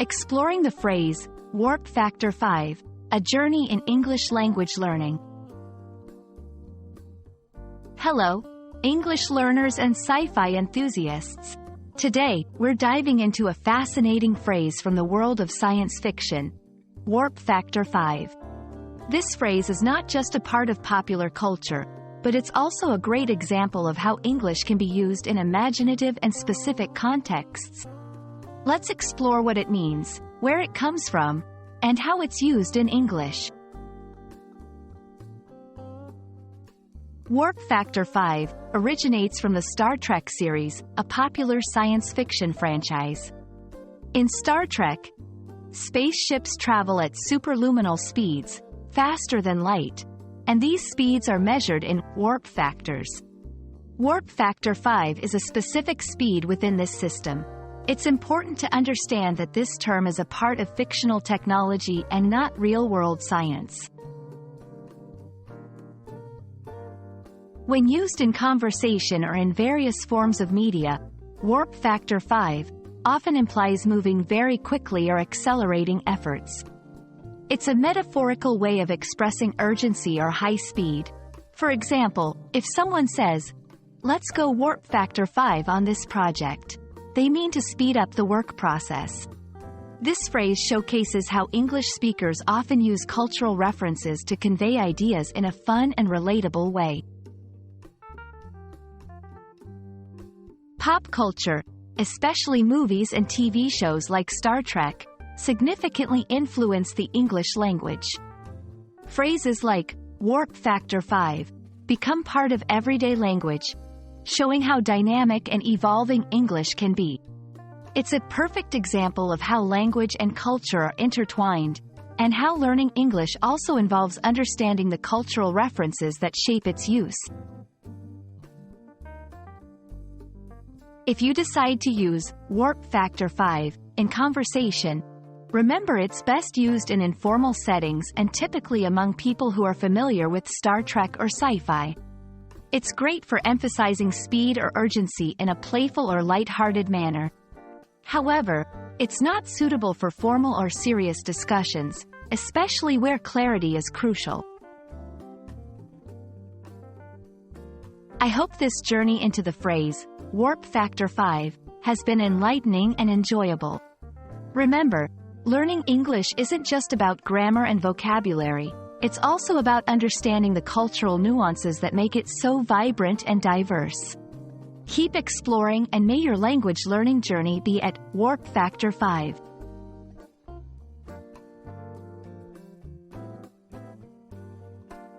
Exploring the phrase, Warp Factor 5, a journey in English language learning. Hello, English learners and sci-fi enthusiasts. Today, we're diving into a fascinating phrase from the world of science fiction, Warp Factor 5. This phrase is not just a part of popular culture, but it's also a great example of how English can be used in imaginative and specific contexts. Let's explore what it means, where it comes from, and how it's used in English. Warp Factor 5 originates from the Star Trek series, a popular science fiction franchise. In Star Trek, spaceships travel at superluminal speeds, faster than light, and these speeds are measured in warp factors. Warp Factor 5 is a specific speed within this system. It's important to understand that this term is a part of fictional technology and not real-world science. When used in conversation or in various forms of media, Warp Factor 5 often implies moving very quickly or accelerating efforts. It's a metaphorical way of expressing urgency or high speed. For example, if someone says, "Let's go Warp Factor 5 on this project," they mean to speed up the work process. This phrase showcases how English speakers often use cultural references to convey ideas in a fun and relatable way. Pop culture, especially movies and TV shows like Star Trek, significantly influence the English language. Phrases like Warp Factor 5 become part of everyday language, showing how dynamic and evolving English can be. It's a perfect example of how language and culture are intertwined, and how learning English also involves understanding the cultural references that shape its use. If you decide to use Warp Factor 5 in conversation, remember it's best used in informal settings and typically among people who are familiar with Star Trek or sci-fi. It's great for emphasizing speed or urgency in a playful or light-hearted manner. However, it's not suitable for formal or serious discussions, especially where clarity is crucial. I hope this journey into the phrase, Warp Factor 5, has been enlightening and enjoyable. Remember, learning English isn't just about grammar and vocabulary, it's also about understanding the cultural nuances that make it so vibrant and diverse. Keep exploring and may your language learning journey be at Warp Factor 5.